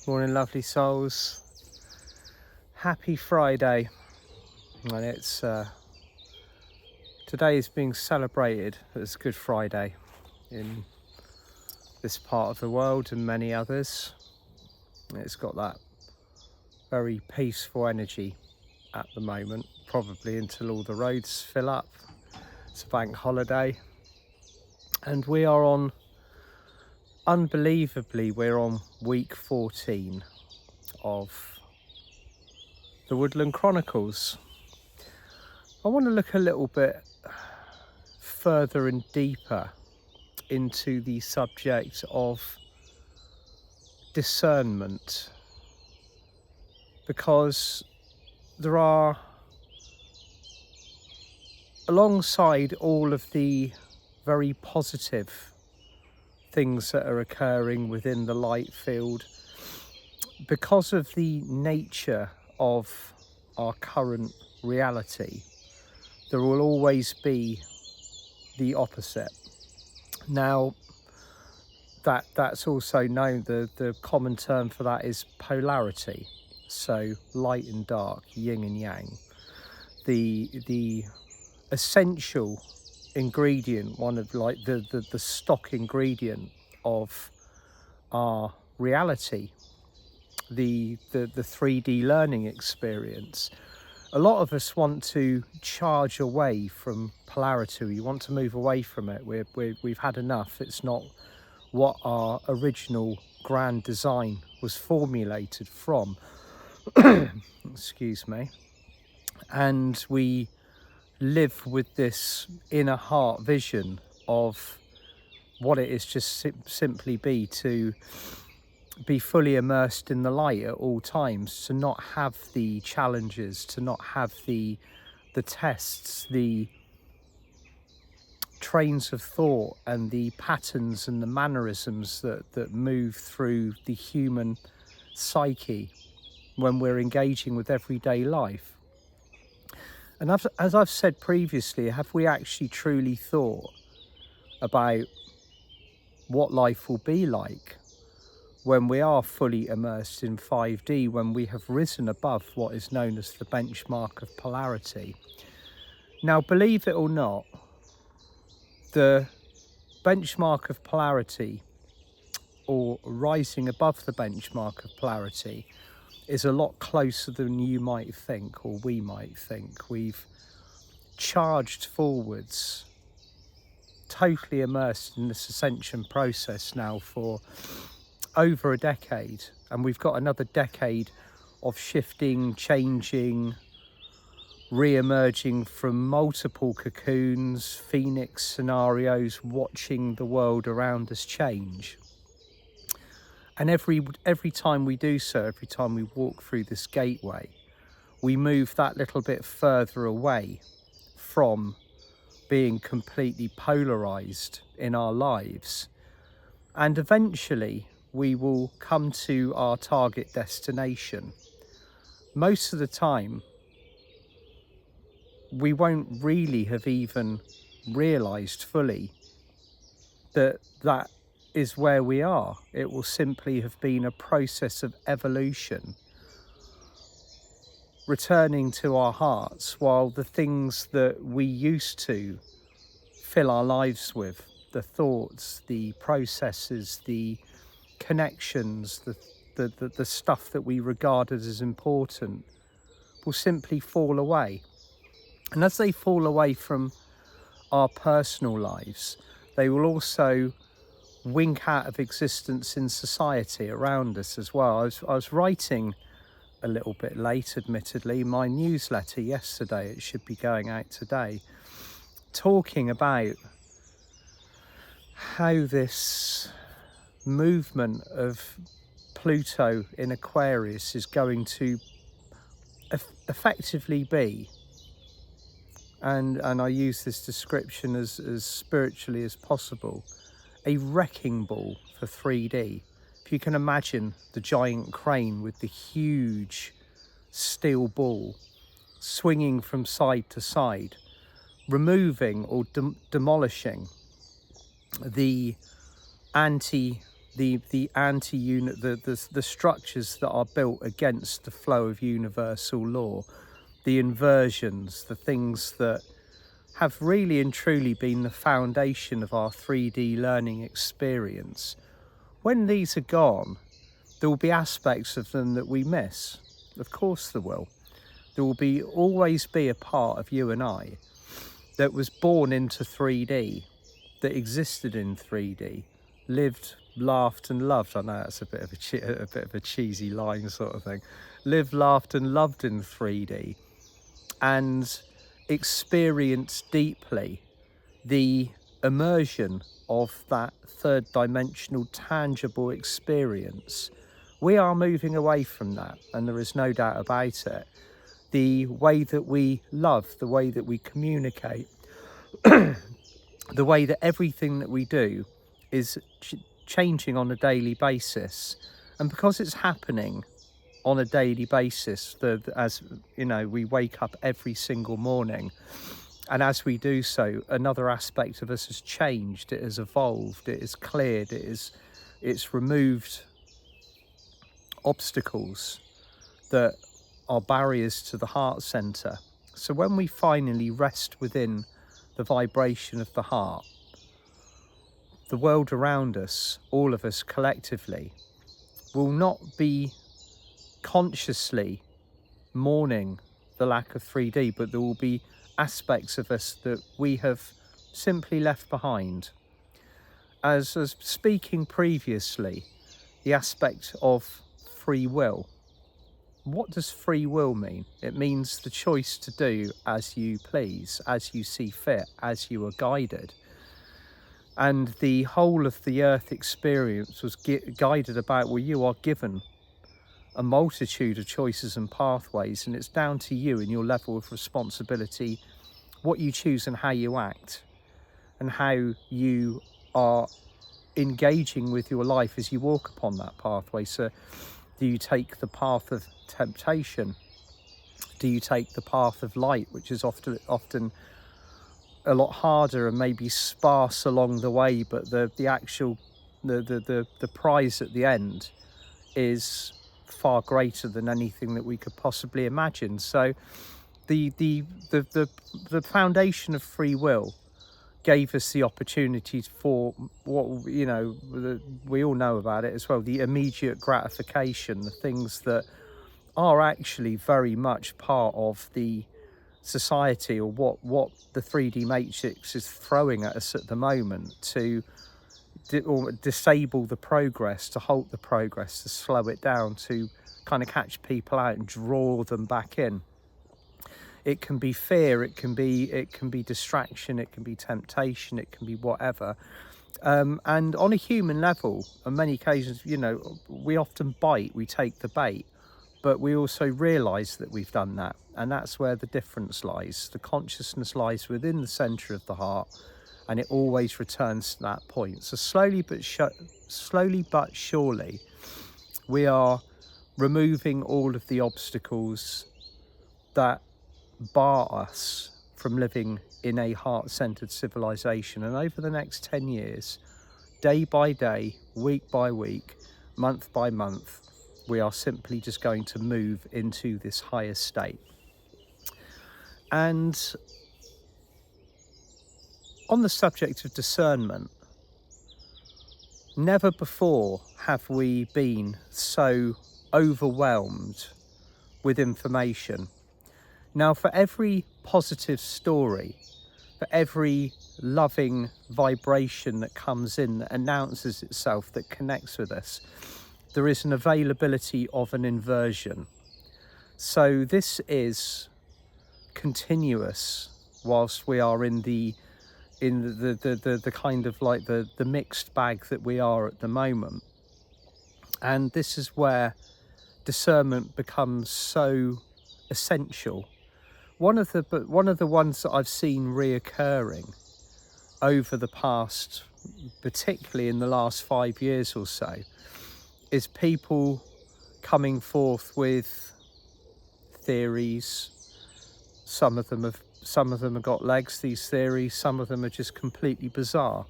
Morning, lovely souls. Happy Friday. And it's today is being celebrated as Good Friday in this part of the world and many others. It's got that very peaceful energy at the moment, probably until all the roads fill up. It's a bank holiday, and we are on, unbelievably, we're on week 14 of the Woodland Chronicles. I want to look a little bit further and deeper into the subject of discernment, because there are, alongside all of the very positive things that are occurring within the light field, because of the nature of our current reality, there will always be the opposite. Now, that's also known, the common term for that is polarity. So light and dark, yin and yang. The essential ingredient, one of like the stock ingredient of our reality, the 3D learning experience. A lot of us want to charge away from polarity. We want to move away from it. We've had enough. It's not what our original grand design was formulated from. Excuse me. And we live with this inner heart vision of what it is just simply be to be fully immersed in the light at all times, to not have the challenges, to not have the tests, the trains of thought and the patterns and the mannerisms that move through the human psyche when we're engaging with everyday life. And as I've said previously, have we actually truly thought about what life will be like when we are fully immersed in 5D, when we have risen above what is known as the benchmark of polarity? Now, believe it or not, the benchmark of polarity, or rising above the benchmark of polarity, is a lot closer than you might think, or we might think. We've charged forwards, totally immersed in this ascension process now for over a decade, and we've got another decade of shifting, changing, re-emerging from multiple cocoons, phoenix scenarios, watching the world around us change. And every time we do so, every time we walk through this gateway, we move that little bit further away from being completely polarized in our lives. And eventually we will come to our target destination. Most of the time, we won't really have even realized fully that that is where we are. It will simply have been a process of evolution, returning to our hearts, while the things that we used to fill our lives with, the thoughts, the processes, the connections, the stuff that we regarded as important, will simply fall away. And as they fall away from our personal lives, they will also wink out of existence in society around us as well. I was writing a little bit late, admittedly, my newsletter yesterday. It should be going out today, talking about how this movement of Pluto in Aquarius is going to effectively be, and I use this description as spiritually as possible, a wrecking ball for 3D. If you can imagine the giant crane with the huge steel ball swinging from side to side, removing or demolishing the the anti-unit, the structures that are built against the flow of universal law, the inversions, the things that have really and truly been the foundation of our 3D learning experience. When these are gone, there will be aspects of them that we miss. Of course there will. There will always be a part of you and I that was born into 3D, that existed in 3D, lived, laughed and loved. I know that's a bit of a cheesy line sort of thing. Lived, laughed and loved in 3D, and experienced deeply the immersion of that third dimensional tangible experience. We are moving away from that, and there is no doubt about it. The way that we love, the way that we communicate, the way that everything that we do is changing on a daily basis. And because it's happening on a daily basis, as you know, we wake up every single morning, and as we do so, another aspect of us has changed, it has evolved, it is cleared, it's removed obstacles that are barriers to the heart center. So when we finally rest within the vibration of the heart, the world around us, all of us collectively, will not be consciously mourning the lack of 3D, but there will be aspects of us that we have simply left behind. As speaking previously, the aspect of free will. What does free will mean? It means the choice to do as you please, as you see fit, as you are guided. And the whole of the earth experience was guided about, well, you are given a multitude of choices and pathways, and it's down to you and your level of responsibility, what you choose and how you act, and how you are engaging with your life as you walk upon that pathway. So do you take the path of temptation? Do you take the path of light, which is often a lot harder and maybe sparse along the way, but the actual the prize at the end is far greater than anything that we could possibly imagine. So the foundation of free will gave us the opportunity for what, you know, we all know about it as well, the immediate gratification, the things that are actually very much part of the society, or what the 3D matrix is throwing at us at the moment to disable the progress, to halt the progress, to slow it down, to kind of catch people out and draw them back in. It can be fear, it can be distraction, it can be temptation, it can be whatever. And on a human level, on many occasions, you know, we often bite, we take the bait, but we also realise that we've done that. And that's where the difference lies. The consciousness lies within the centre of the heart, and it always returns to that point. So slowly but surely, we are removing all of the obstacles that bar us from living in a heart-centered civilization. And over the next 10 years, day by day, week by week, month by month, we are simply just going to move into this higher state. And on the subject of discernment, never before have we been so overwhelmed with information. Now, for every positive story, for every loving vibration that comes in, that announces itself, that connects with us, there is an availability of an inversion. So this is continuous whilst we are in the kind of like the mixed bag that we are at the moment. And this is where discernment becomes so essential. One of the ones that I've seen reoccurring over the past, particularly in the last 5 years or so, is people coming forth with theories. Some of them have got legs, these theories. Some of them are just completely bizarre.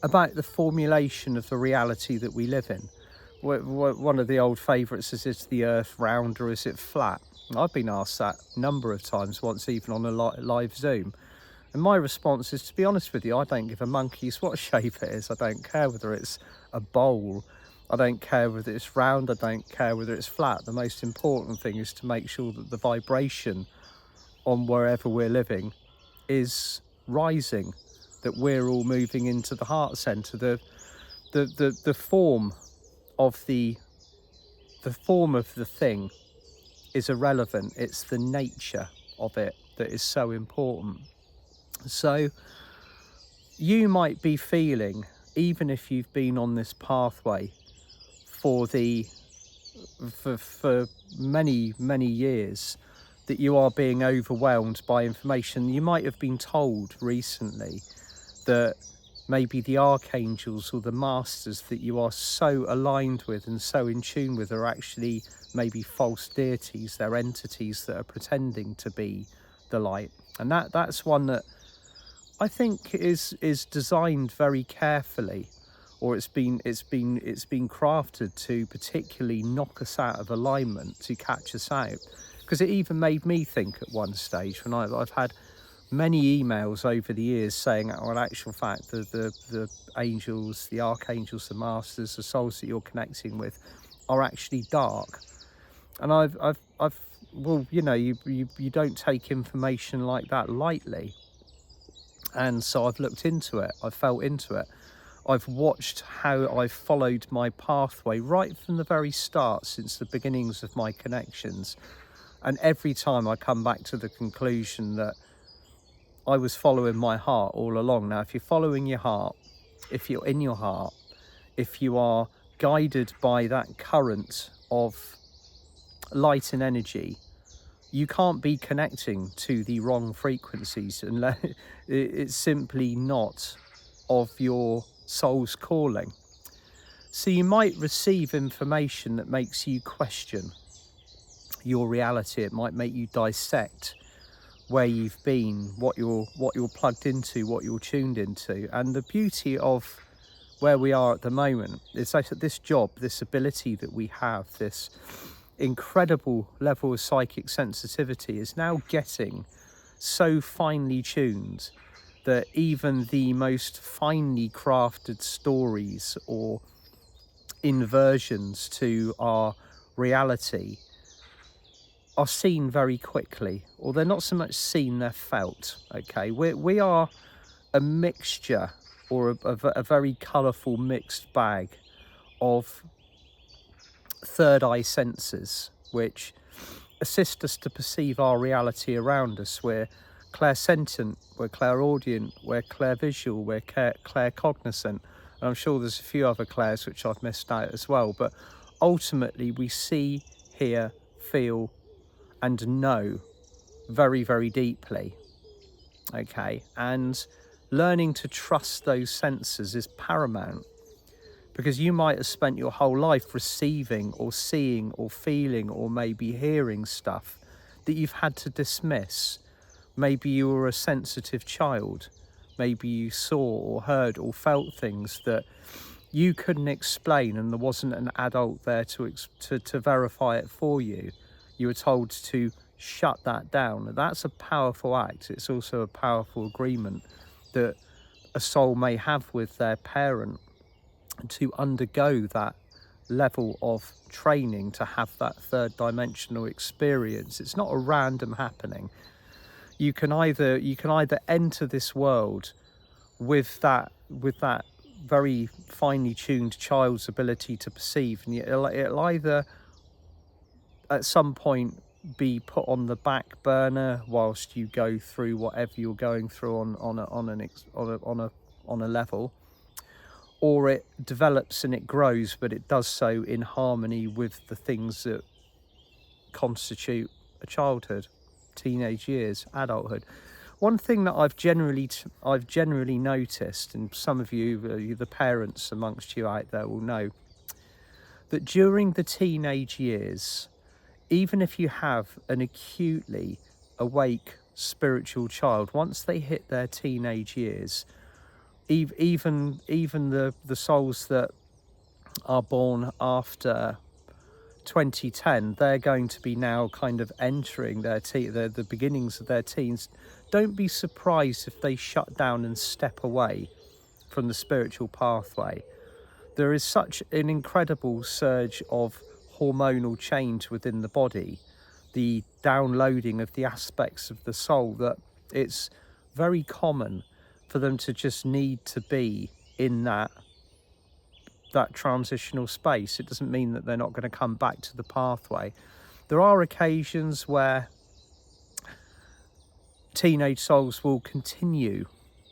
about the formulation of the reality that we live in. One of the old favourites is the earth round or is it flat? I've been asked that a number of times, once even on a live Zoom. And my response is, to be honest with you, I don't give a monkey's what shape it is. I don't care whether it's a bowl. I don't care whether it's round. I don't care whether it's flat. The most important thing is to make sure that the vibration on wherever we're living is rising, that we're all moving into the heart center. The form of the thing is irrelevant. It's the nature of it that is so important. So you might be feeling, even if you've been on this pathway for many years, that you are being overwhelmed by information. You might have been told recently that maybe the archangels or the masters that you are so aligned with and so in tune with are actually maybe false deities. They're entities that are pretending to be the light. And that's one that I think is designed very carefully, or it's been crafted to particularly knock us out of alignment, to catch us out. Because it even made me think at one stage, when I've had many emails over the years saying, well, in actual fact, the angels, the archangels, the masters, the souls that you're connecting with are actually dark. And I've well, you know, you don't take information like that lightly. And so I've looked into it, I've felt into it. I've watched how I've followed my pathway right from the very start, since the beginnings of my connections. And every time I come back to the conclusion that I was following my heart all along. Now, if you're following your heart, if you're in your heart, if you are guided by that current of light and energy, you can't be connecting to the wrong frequencies, unless it's simply not of your soul's calling. So you might receive information that makes you question your reality. It might make you dissect where you've been, what you're plugged into, what you're tuned into. And the beauty of where we are at the moment is that this job, this ability that we have, this incredible level of psychic sensitivity is now getting so finely tuned that even the most finely crafted stories or inversions to our reality are seen very quickly, or they're not so much seen, they're felt. Okay, we are a mixture, or a very colourful mixed bag of third eye senses which assist us to perceive our reality around us. We're clairsentient, we're clairaudient, we're clairvisual, we're claircognizant, and I'm sure there's a few other clairs which I've missed out as well. But ultimately we see, hear, feel and know very, very deeply. Okay, and learning to trust those senses is paramount, because you might have spent your whole life receiving or seeing or feeling or maybe hearing stuff that you've had to dismiss. Maybe you were a sensitive child. Maybe you saw or heard or felt things that you couldn't explain, and there wasn't an adult there to verify it for you. You were told to shut that down. That's a powerful act. It's also a powerful agreement that a soul may have with their parent, to undergo that level of training, to have that third dimensional experience. It's not a random happening. You can either enter this world with that very finely tuned child's ability to perceive, and it'll either at some point be put on the back burner whilst you go through whatever you're going through on a level, or it develops and it grows, but it does so in harmony with the things that constitute a childhood, teenage years, adulthood. One thing that I've generally noticed, and some of you, the parents amongst you out there, will know, that during the teenage years, even if you have an acutely awake spiritual child, once they hit their teenage years, even the souls that are born after 2010, they're going to be now kind of entering the beginnings of their teens. Don't be surprised if they shut down and step away from the spiritual pathway. There is such an incredible surge of hormonal change within the body, the downloading of the aspects of the soul, that it's very common for them to just need to be in that transitional space. It doesn't mean that they're not going to come back to the pathway. There are occasions where teenage souls will continue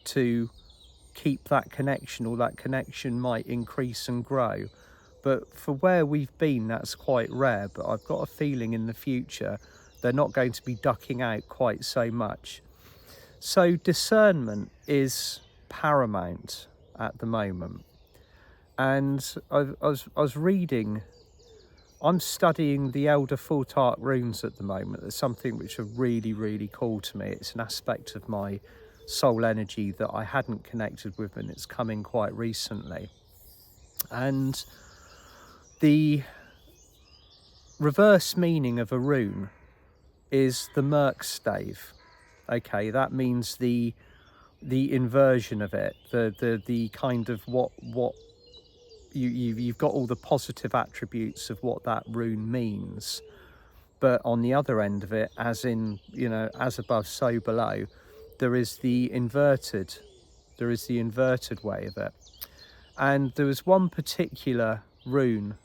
to keep that connection, or that connection might increase and grow. But for where we've been, that's quite rare. But I've got a feeling in the future they're not going to be ducking out quite so much. So discernment is paramount at the moment. And I was reading, I'm studying the Elder Full-Tark runes at the moment. It's something which are really, really cool to me. It's an aspect of my soul energy that I hadn't connected with, and it's coming quite recently. And the reverse meaning of a rune is the Merc stave. Okay, that means the inversion of it, the kind of what you've got all the positive attributes of what that rune means, but on the other end of it, as in, you know, as above so below, there is the inverted way of it. And there was one particular rune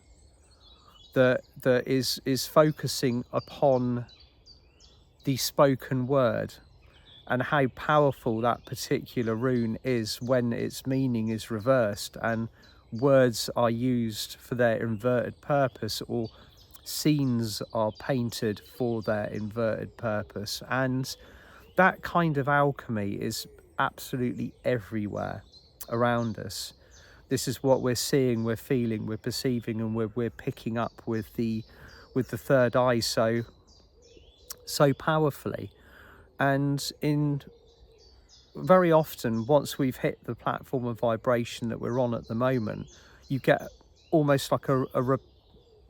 that is focusing upon the spoken word, and how powerful that particular rune is when its meaning is reversed and words are used for their inverted purpose, or scenes are painted for their inverted purpose. And that kind of alchemy is absolutely everywhere around us. This is what we're seeing, we're feeling, we're perceiving, and we're picking up with the third eye so powerfully. And in very often, once we've hit the platform of vibration that we're on at the moment, you get almost like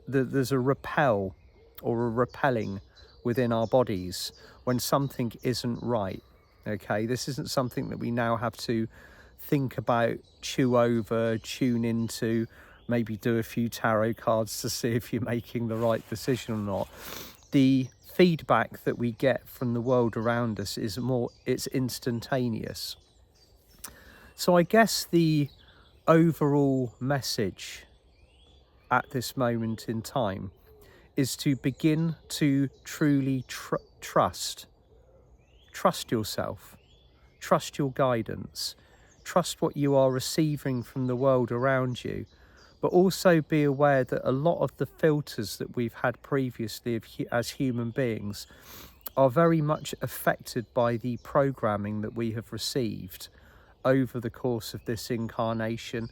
there's a repel or a repelling within our bodies when something isn't right. Okay, this isn't something that we now have to think about, chew over, tune into, maybe do a few tarot cards to see if you're making the right decision or not. The feedback that we get from the world around us it's instantaneous. So I guess the overall message at this moment in time is to begin to truly trust yourself, trust your guidance, trust what you are receiving from the world around you, but also be aware that a lot of the filters that we've had previously as human beings are very much affected by the programming that we have received over the course of this incarnation,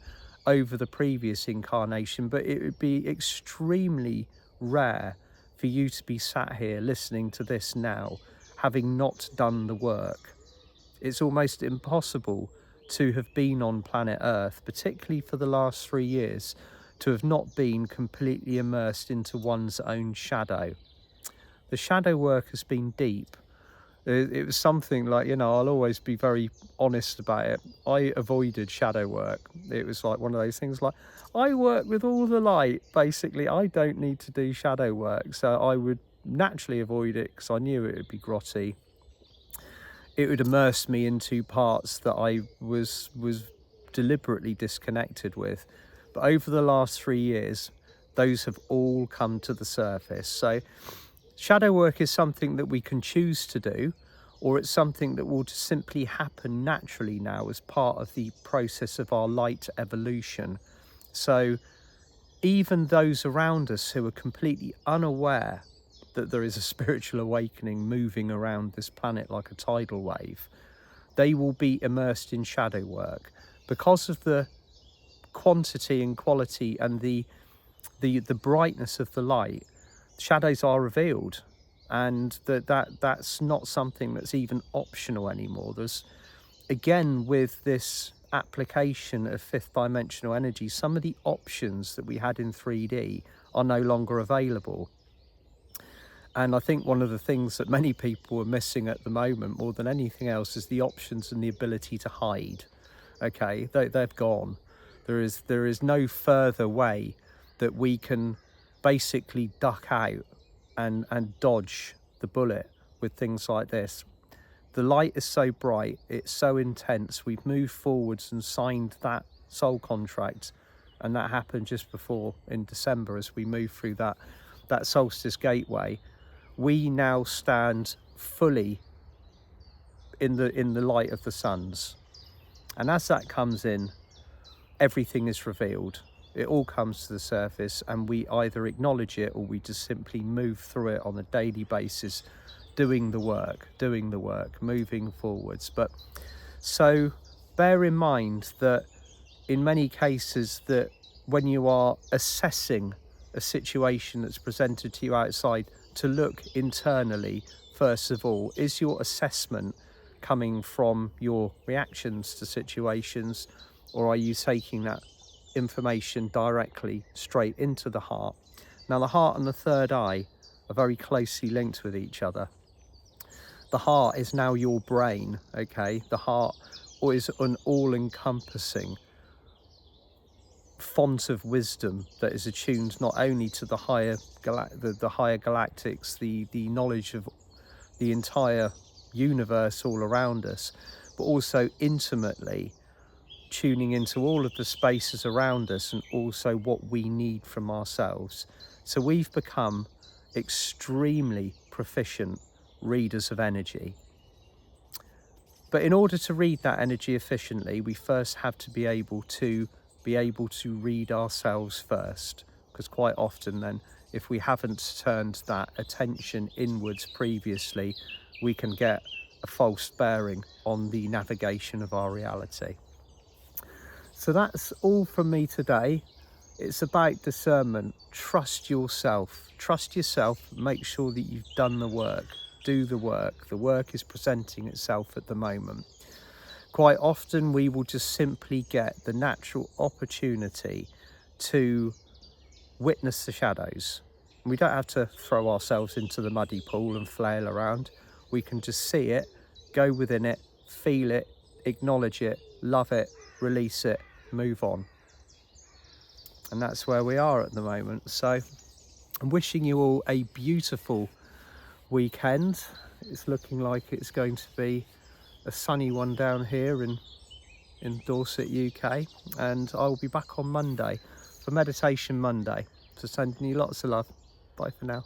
over the previous incarnation. But it would be extremely rare for you to be sat here listening to this now, having not done the work. It's almost impossible to have been on planet Earth, particularly for the last 3 years, to have not been completely immersed into one's own shadow. The shadow work has been deep. It was something like, you know, I'll always be very honest about it. I avoided shadow work. It was like one of those things like, I work with all the light, basically. I don't need to do shadow work. So I would naturally avoid it because I knew it would be grotty. It would immerse me into parts that I was deliberately disconnected with. But over the last 3 years, those have all come to the surface. So shadow work is something that we can choose to do, or it's something that will just simply happen naturally now as part of the process of our light evolution. So even those around us who are completely unaware that there is a spiritual awakening moving around this planet like a tidal wave, they will be immersed in shadow work because of the quantity and quality and the brightness of the light. Shadows are revealed, and that's not something that's even optional anymore. There's, again, with this application of fifth dimensional energy, some of the options that we had in 3D are no longer available. And I think one of the things that many people are missing at the moment more than anything else is the options and the ability to hide. Okay, they've gone. There is no further way that we can basically duck out and dodge the bullet with things like this. The light is so bright, it's so intense. We've moved forwards and signed that soul contract, and that happened just before in December as we move through that solstice gateway. We now stand fully in the light of the suns, and as that comes in, everything is revealed. It all comes to the surface, and we either acknowledge it or we just simply move through it on a daily basis, doing the work, moving forwards. But so bear in mind that in many cases that when you are assessing a situation that's presented to you outside, to look internally first of all. Is your assessment coming from your reactions to situations, or are you taking that information directly straight into the heart? Now, the heart and the third eye are very closely linked with each other. The heart is now your brain, okay? The heart is an all-encompassing font of wisdom that is attuned not only to the higher galactics, the knowledge of the entire universe all around us, but also intimately tuning into all of the spaces around us and also what we need from ourselves. So we've become extremely proficient readers of energy. But in order to read that energy efficiently, we first have to be able to read ourselves first, because quite often then, if we haven't turned that attention inwards previously, we can get a false bearing on the navigation of our reality. So that's all from me today. It's about discernment. Trust yourself. Trust yourself. Make sure that you've done the work. Do the work. The work is presenting itself at the moment. Quite often we will just simply get the natural opportunity to witness the shadows. We don't have to throw ourselves into the muddy pool and flail around. We can just see it, go within it, feel it, acknowledge it, love it, release it, move on. And that's where we are at the moment. So I'm wishing you all a beautiful weekend. It's looking like it's going to be a sunny one down here in Dorset, UK, and I will be back on Monday for Meditation Monday. So sending you lots of love. Bye for now.